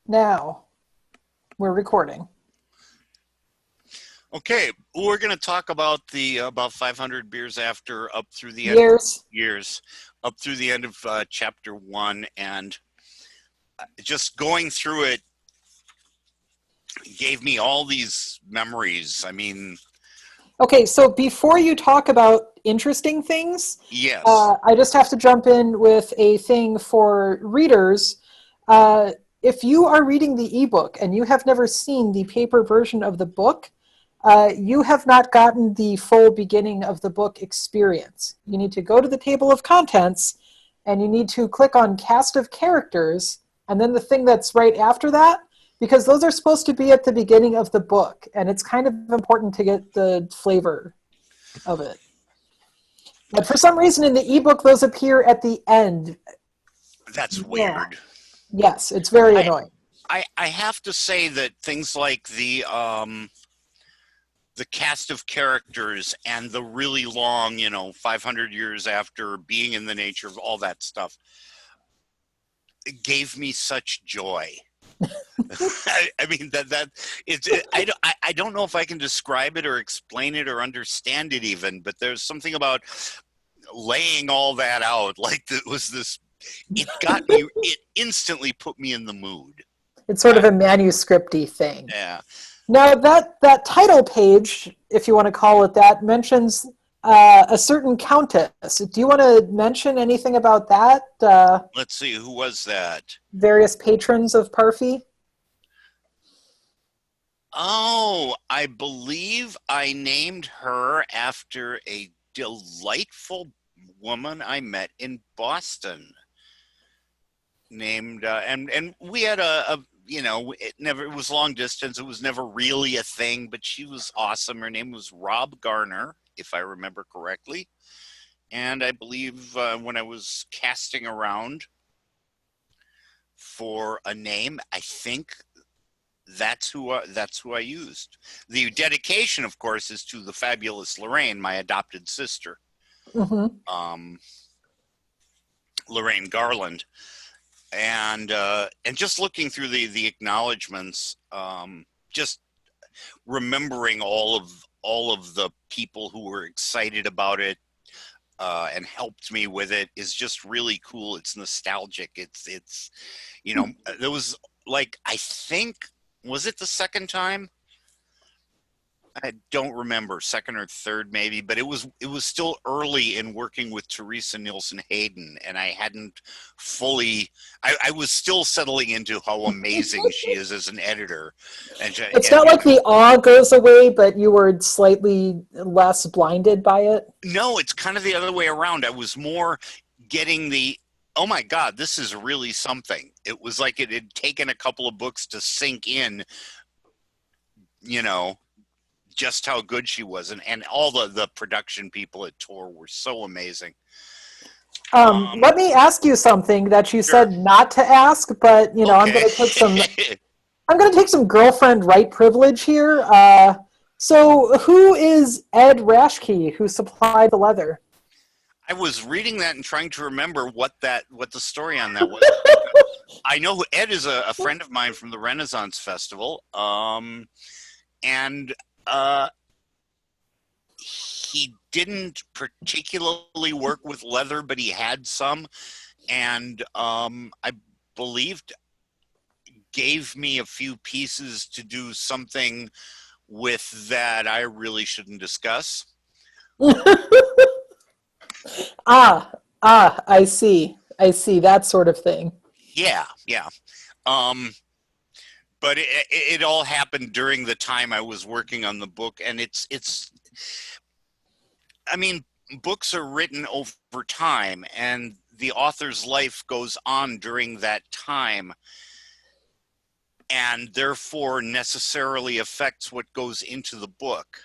Now, we're recording. Okay, we're going to talk about the about 500 beers after up through the end of Years. years, up through the end of chapter one, and just going through it gave me all these memories. I mean, Okay, so before you talk about interesting things, yes, I just have to jump in with a thing for readers. If you are reading the ebook and you have never seen the paper version of the book, you have not gotten the full beginning of the book experience. You need to go to the table of contents and you need to click on cast of characters and then the thing that's right after that, because those are supposed to be at the beginning of the book and it's kind of important to get the flavor of it. But for some reason in the ebook, those appear at the end. that's Yeah. weird. Yes, it's very I annoying. I have to say that things like the cast of characters and the really long, 500 years after being in the nature of all that stuff gave me such joy. I mean that it's I don't know if I can describe it or explain it or understand it even, but there's something about laying all that out like it was this. It got me. It instantly put me in the mood. It's sort of a manuscripty thing. Yeah. Now that title page, if you want to call it that, mentions a certain countess. Do you want to mention anything about that? Let's see, who was that? Various patrons of Parfy? Oh, I believe I named her after a delightful woman I met in Boston. Named and we had a it was long distance, it was never really a thing, but she was awesome. Her name was Rob Garner, if I remember correctly, and I believe when I was casting around for a name, I think that's who I used. The dedication, of course, is to the fabulous Lorraine, my adopted sister. Mm-hmm. Lorraine Garland. And just looking through the acknowledgments, just remembering all of the people who were excited about it and helped me with it is just really cool. It's nostalgic. It's there was, like, I think, was it the second time? I don't remember, second or third maybe, but it was still early in working with Teresa Nielsen Hayden, and I hadn't fully. I was still settling into how amazing she is as an editor, It's and not like the awe goes away, but you were slightly less blinded by it. no, it's kind of the other way around. I was more getting the, oh my God, this is really something. It was like it had taken a couple of books to sink in, you know, just how good she was, and all the production people at Tor were so amazing. Let me ask you something that you Sure. said not to ask, but I'm Okay. going to take some. I'm going to take some girlfriend right privilege here. So, who is Ed Rashke, who supplied the leather? I was reading that and trying to remember what the story on that was. I know who Ed is, a friend of mine from the Renaissance Festival, and he didn't particularly work with leather, but he had some, and I believed gave me a few pieces to do something with that I really shouldn't discuss. Ah, I see. I see that sort of thing. Yeah, yeah. Um, but it all happened during the time I was working on the book, and it's. I mean, books are written over time, and the author's life goes on during that time, and therefore necessarily affects what goes into the book.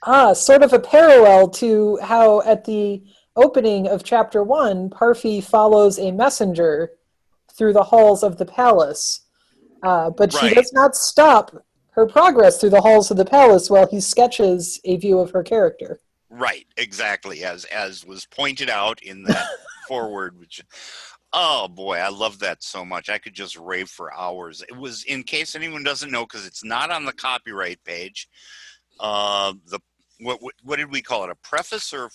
Ah, sort of a parallel to how at the opening of chapter one, Parfy follows a messenger through the halls of the palace. But she Right, does not stop her progress through the halls of the palace while he sketches a view of her character. right, exactly, as was pointed out in that foreword. Which, Oh boy, I love that so much. I could just rave for hours. It was, in case anyone doesn't know, because it's not on the copyright page. The what did we call it? A preface or I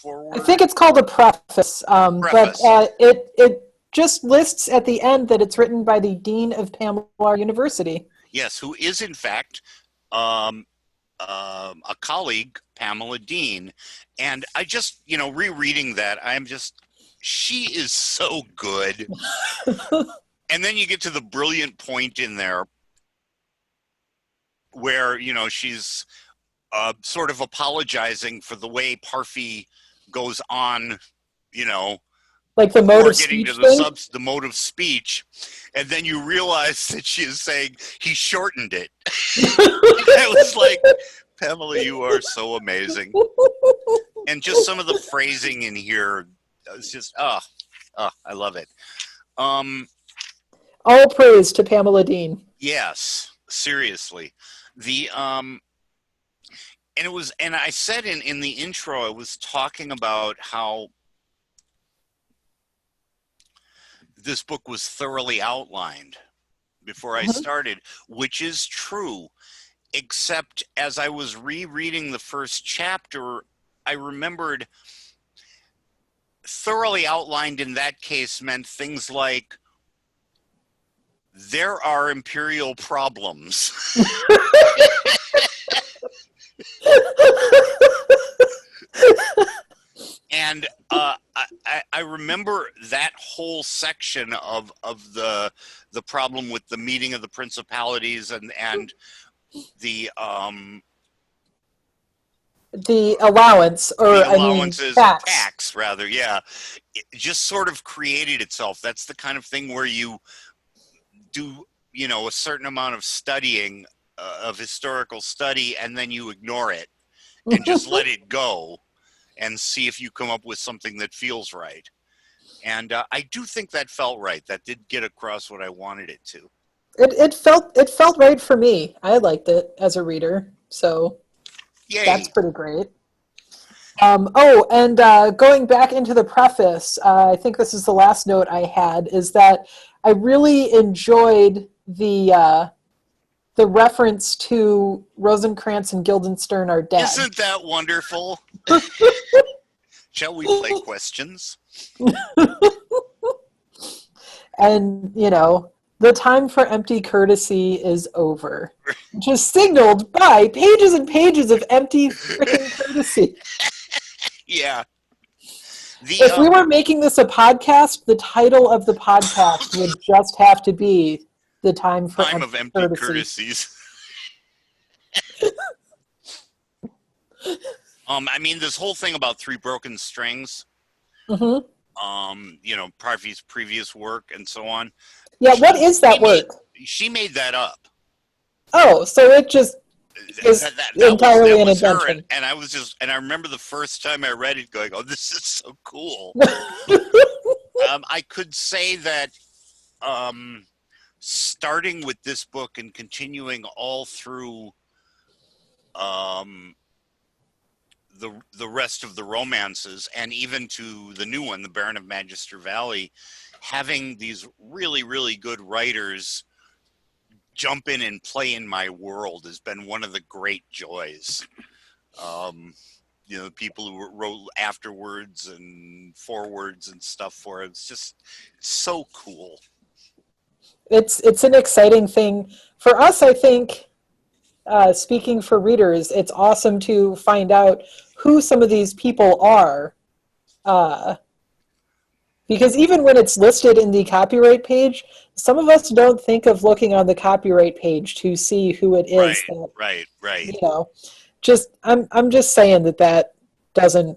forward? think it's called a preface, but Preface. it just lists at the end that it's written by the Dean of Pamela University. Yes, who is in fact um, a colleague, Pamela Dean. And I just, rereading that, she is so good. And then you get to the brilliant point in there where, she's sort of apologizing for the way Parfy goes on, you know, Like the mode before of getting to speech thing? the mode of speech, and then you realize that she is saying he shortened it. I was like, Pamela, you are so amazing, and just some of the phrasing in here, it's just I love it. All praise to Pamela Dean. Yes, seriously, the and I said in the intro, I was talking about how this book was thoroughly outlined before I started, which is true, except as I was rereading the first chapter, I remembered thoroughly outlined in that case meant things like, there are imperial problems. And I remember that whole section of the problem with the meeting of the principalities and the allowance, or I mean allowances, tax. tax rather, yeah, it just sort of created itself. That's the kind of thing where you do, a certain amount of studying, of historical study, and then you ignore it and just let it go and see if you come up with something that feels right. And I do think that felt right. That did get across what I wanted it to. It felt right for me. I liked it as a reader, so that's Yay. pretty great. And going back into the preface, I think this is the last note I had, is that I really enjoyed the reference to Rosencrantz and Guildenstern are dead. Isn't that wonderful? Shall we play questions? And, the time for empty courtesy is over. Just signaled by pages and pages of empty freaking courtesy. Yeah. If we were making this a podcast, the title of the podcast would just have to be The Time for Time of Empty Courtesies. I mean, this whole thing about three broken strings, Parfy's previous work and so on. Yeah, what is that work? She made that up. Oh, so it just is entirely an invention. And I remember the first time I read it going, oh, this is so cool. I could say that starting with this book and continuing all through the rest of the romances, and even to the new one, The Baron of Magister Valley, having these really, really good writers jump in and play in my world has been one of the great joys. People who wrote afterwards and forwards and stuff for it. It's just so cool. It's an exciting thing for us, I think. Speaking for readers, it's awesome to find out who some of these people are. Because even when it's listed in the copyright page, some of us don't think of looking on the copyright page to see who it is. Right. I'm just saying that doesn't,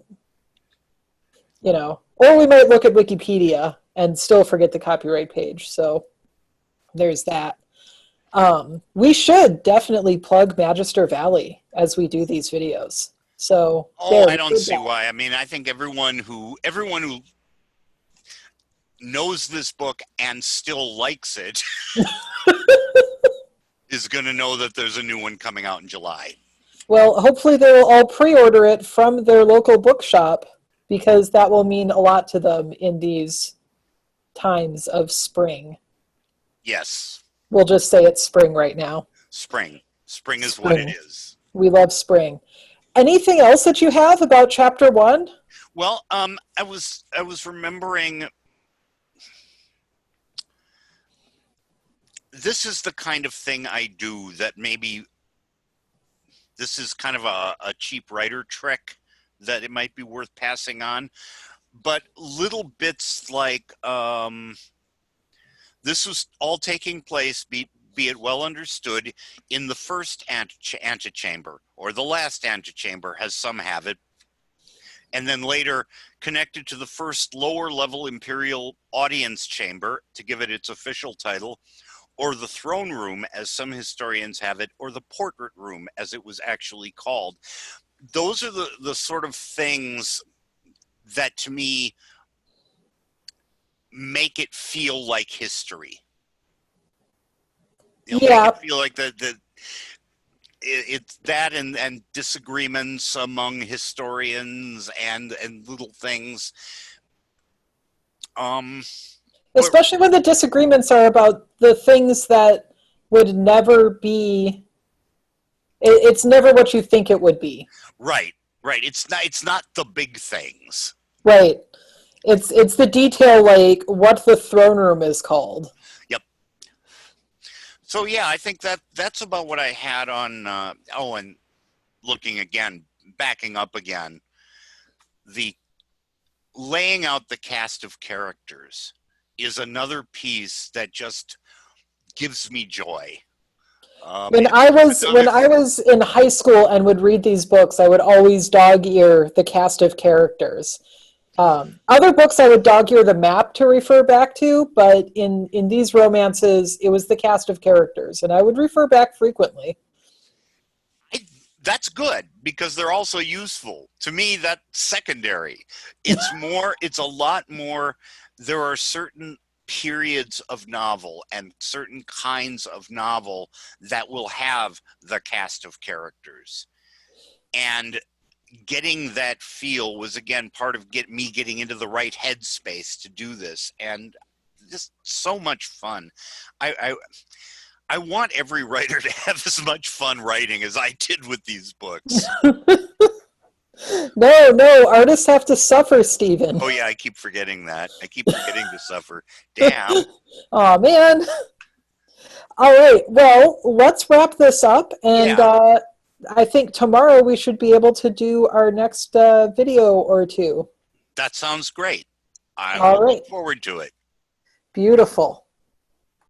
or we might look at Wikipedia and still forget the copyright page. So there's that. We should definitely plug Magister Valley as we do these videos. So I don't see why. I mean, I think everyone who knows this book and still likes it is going to know that there's a new one coming out in July. Well, hopefully they'll all pre-order it from their local bookshop, because that will mean a lot to them in these times of spring. Yes. We'll just say it's spring right now. Spring. Spring is what it Spring. is. We love spring. Anything else that you have about chapter 1? Well, I was remembering, this is the kind of thing I do that maybe this is kind of a cheap writer trick that it might be worth passing on. But little bits like this was all taking place, be it well understood, in the first antechamber, or the last antechamber, as some have it, and then later connected to the first lower level imperial audience chamber, to give it its official title, or the throne room, as some historians have it, or the portrait room, as it was actually called. Those are the sort of things that, to me, make it feel like history. You know, Yeah. make it feel like it's that, and disagreements among historians and little things. Especially when the disagreements are about the things that would never be, it's never what you think it would be. Right. It's not the big things. Right. It's the detail, like what the throne room is called. Yep. So yeah, I think that's about what I had on. And looking again, backing up again, the laying out the cast of characters is another piece that just gives me joy. When I was in high school and would read these books, I would always dog ear the cast of characters. Other books I would dog ear the map to refer back to, but in these romances, it was the cast of characters, and I would refer back frequently. That's good, because they're also useful. To me, that's secondary. It's a lot more. There are certain periods of novel and certain kinds of novel that will have the cast of characters. And getting that feel was, again, part of me getting into the right headspace to do this. And just so much fun. I want every writer to have as much fun writing as I did with these books. No, artists have to suffer, Stephen. Oh yeah, I keep forgetting that. I keep forgetting to suffer. Damn. Oh man. All right, well, let's wrap this up, and Yeah. I think tomorrow we should be able to do our next video or two. That sounds great. I All will right. look forward to it. Beautiful.